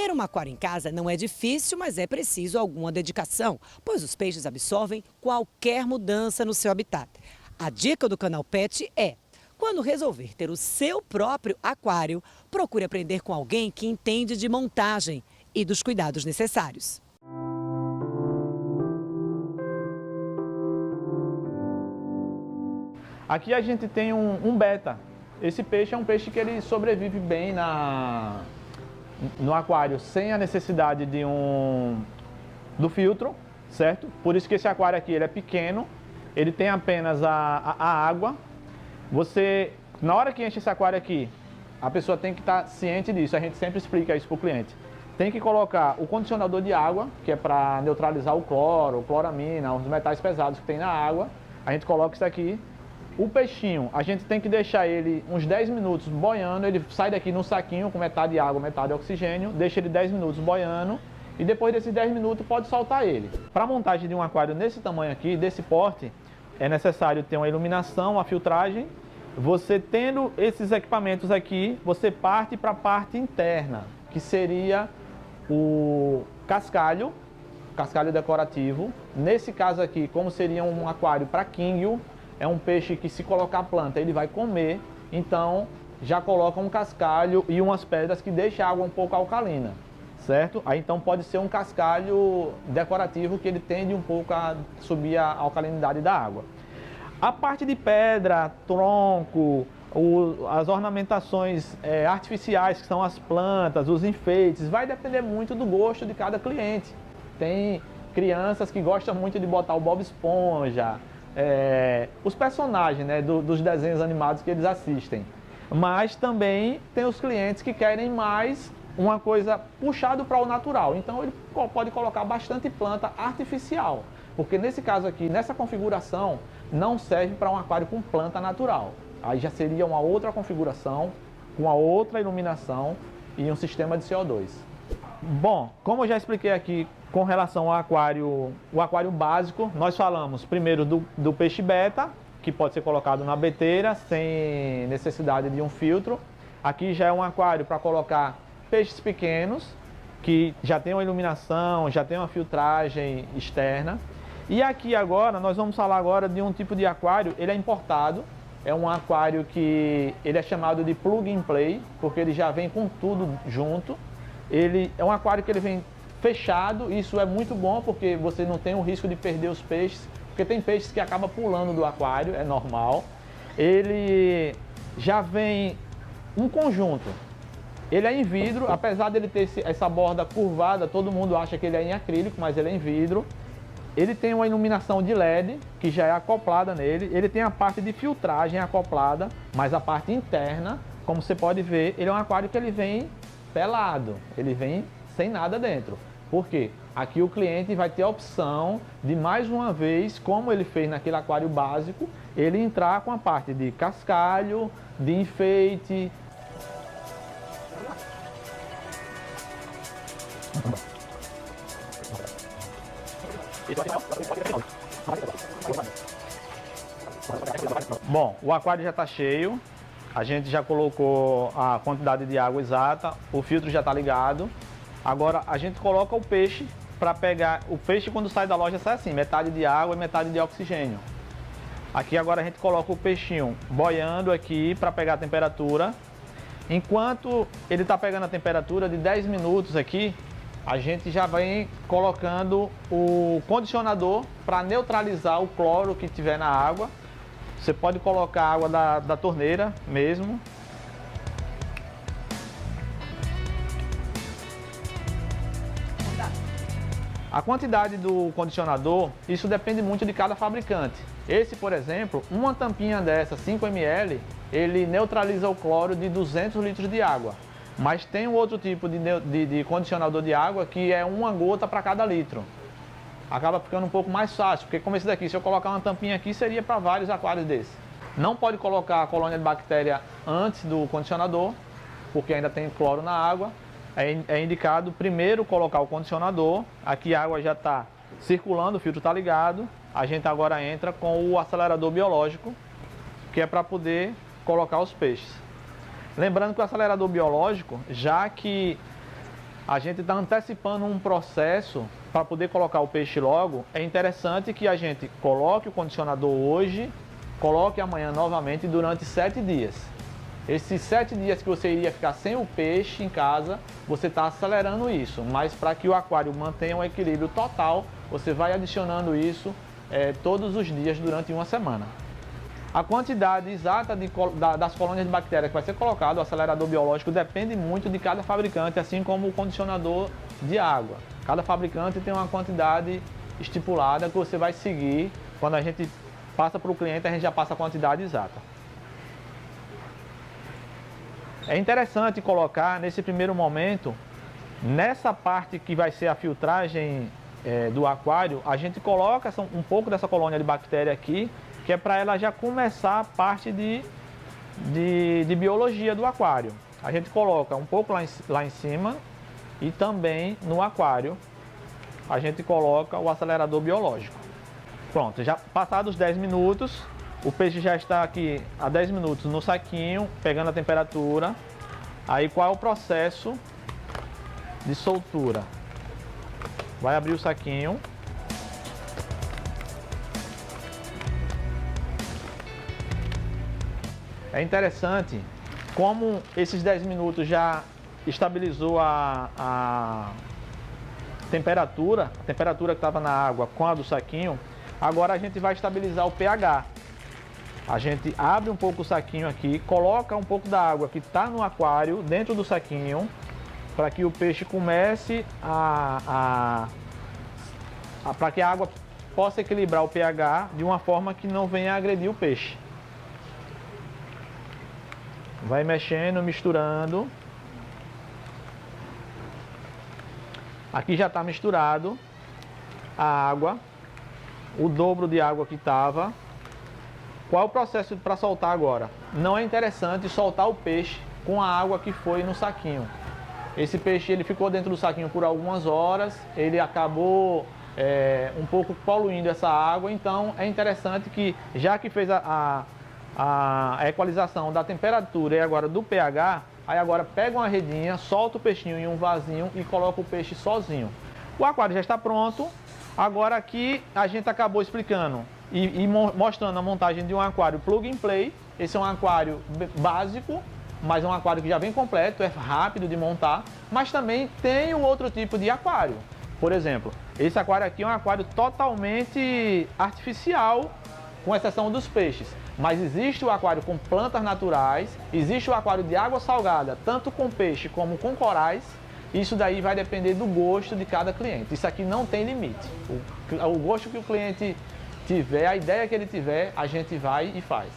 Ter um aquário em casa não é difícil, mas é preciso alguma dedicação, pois os peixes absorvem qualquer mudança no seu habitat. A dica do Canal Pet é: quando resolver ter o seu próprio aquário, procure aprender com alguém que entende de montagem e dos cuidados necessários. Aqui a gente tem um beta. Esse peixe é um peixe que ele sobrevive bem no aquário sem a necessidade do filtro, certo? Por isso que esse aquário aqui ele é pequeno, ele tem apenas a água. Na hora que enche esse aquário aqui, a pessoa tem que estar ciente disso, a gente sempre explica isso para o cliente. Tem que colocar o condicionador de água, que é para neutralizar o cloro, cloramina, os metais pesados que tem na água. A gente coloca isso aqui. O peixinho, a gente tem que deixar ele uns 10 minutos boiando, ele sai daqui no saquinho com metade água, metade oxigênio, deixa ele 10 minutos boiando e depois desses 10 minutos pode soltar ele. Para a montagem de um aquário nesse tamanho aqui, desse porte, é necessário ter uma iluminação, uma filtragem. Você tendo esses equipamentos aqui, você parte para a parte interna, que seria o cascalho decorativo. Nesse caso aqui, como seria um aquário para King, é um peixe que se colocar planta ele vai comer, então já coloca um cascalho e umas pedras que deixam a água um pouco alcalina, certo? Aí então pode ser um cascalho decorativo que ele tende um pouco a subir a alcalinidade da água. A parte de pedra, tronco, as ornamentações artificiais, que são as plantas, os enfeites, vai depender muito do gosto de cada cliente. Tem crianças que gostam muito de botar o Bob Esponja, os personagens, né, dos desenhos animados que eles assistem. Mas também tem os clientes que querem mais uma coisa puxado para o natural. Então ele pode colocar bastante planta artificial, porque nesse caso aqui, nessa configuração, não serve para um aquário com planta natural. Aí já seria uma outra configuração, com uma outra iluminação e um sistema de CO2. Bom, como eu já expliquei aqui com relação ao aquário, o aquário básico, nós falamos primeiro do peixe beta, que pode ser colocado na beteira sem necessidade de um filtro. Aqui já é um aquário para colocar peixes pequenos, que já tem uma iluminação, já tem uma filtragem externa. E aqui agora, nós vamos falar agora de um tipo de aquário, ele é importado. É um aquário que ele é chamado de plug and play, porque ele já vem com tudo junto. Ele é um aquário que ele vem fechado, isso é muito bom porque você não tem o risco de perder os peixes, porque tem peixes que acabam pulando do aquário, é normal. Ele já vem um conjunto, ele é em vidro, apesar dele ter essa borda curvada, todo mundo acha que ele é em acrílico, mas ele é em vidro. Ele tem uma iluminação de LED, que já é acoplada nele, ele tem a parte de filtragem acoplada, mas a parte interna, como você pode ver, ele é um aquário que ele vem pelado, ele vem sem nada dentro. Por quê? Aqui o cliente vai ter a opção de, mais uma vez, como ele fez naquele aquário básico, ele entrar com a parte de cascalho, de enfeite. Bom, o aquário já está cheio. A gente já colocou a quantidade de água exata, o filtro já está ligado. Agora a gente coloca o peixe para pegar. O peixe quando sai da loja sai assim, metade de água e metade de oxigênio. Aqui agora a gente coloca o peixinho boiando aqui para pegar a temperatura. Enquanto ele está pegando a temperatura de 10 minutos aqui, a gente já vem colocando o condicionador para neutralizar o cloro que tiver na água. Você pode colocar a água da torneira mesmo. A quantidade do condicionador, isso depende muito de cada fabricante. Esse, por exemplo, uma tampinha dessa, 5 ml, ele neutraliza o cloro de 200 litros de água. Mas tem um outro tipo de condicionador de água que é uma gota para cada litro. Acaba ficando um pouco mais fácil, porque como esse daqui, se eu colocar uma tampinha aqui, seria para vários aquários desses. Não pode colocar a colônia de bactéria antes do condicionador, porque ainda tem cloro na água. É indicado primeiro colocar o condicionador. Aqui a água já está circulando, o filtro está ligado. A gente agora entra com o acelerador biológico, que é para poder colocar os peixes. Lembrando que o acelerador biológico, já que a gente está antecipando um processo para poder colocar o peixe logo. É interessante que a gente coloque o condicionador hoje, coloque amanhã novamente durante 7 dias. Esses 7 dias que você iria ficar sem o peixe em casa, você está acelerando isso. Mas para que o aquário mantenha um equilíbrio total, você vai adicionando isso todos os dias durante uma semana. A quantidade exata das colônias de bactérias que vai ser colocado, o acelerador biológico, depende muito de cada fabricante, assim como o condicionador de água. Cada fabricante tem uma quantidade estipulada que você vai seguir. Quando a gente passa para o cliente, a gente já passa a quantidade exata. É interessante colocar nesse primeiro momento, nessa parte que vai ser a filtragem do aquário, a gente coloca um pouco dessa colônia de bactéria aqui, que é para ela já começar a parte de biologia do aquário. A gente coloca um pouco lá em cima e também no aquário a gente coloca o acelerador biológico. Pronto, já passados 10 minutos, o peixe já está aqui há 10 minutos no saquinho, pegando a temperatura. Aí qual é o processo de soltura? Vai abrir o saquinho. É interessante como esses 10 minutos já estabilizou a temperatura que estava na água com a do saquinho. Agora a gente vai estabilizar o pH. A gente abre um pouco o saquinho aqui, coloca um pouco da água que está no aquário dentro do saquinho, para que o peixe comece para que a água possa equilibrar o pH de uma forma que não venha agredir o peixe. Vai mexendo, misturando. Aqui já está misturado a água, o dobro de água que estava. Qual é o processo para soltar agora? Não é interessante soltar o peixe com a água que foi no saquinho. Esse peixe ele ficou dentro do saquinho por algumas horas, ele acabou um pouco poluindo essa água, então é interessante que, já que fez a equalização da temperatura e agora do pH, aí agora pega uma redinha, solta o peixinho em um vasinho e coloca o peixe sozinho. O aquário já está pronto. Agora aqui a gente acabou explicando e mostrando a montagem de um aquário plug and play. Esse é um aquário básico, mas é um aquário que já vem completo, é rápido de montar, mas também tem um outro tipo de aquário. Por exemplo, esse aquário aqui é um aquário totalmente artificial, com exceção dos peixes. Mas existe o aquário com plantas naturais, existe o aquário de água salgada, tanto com peixe como com corais. Isso daí vai depender do gosto de cada cliente. Isso aqui não tem limite. O gosto que o cliente tiver, a ideia que ele tiver, a gente vai e faz.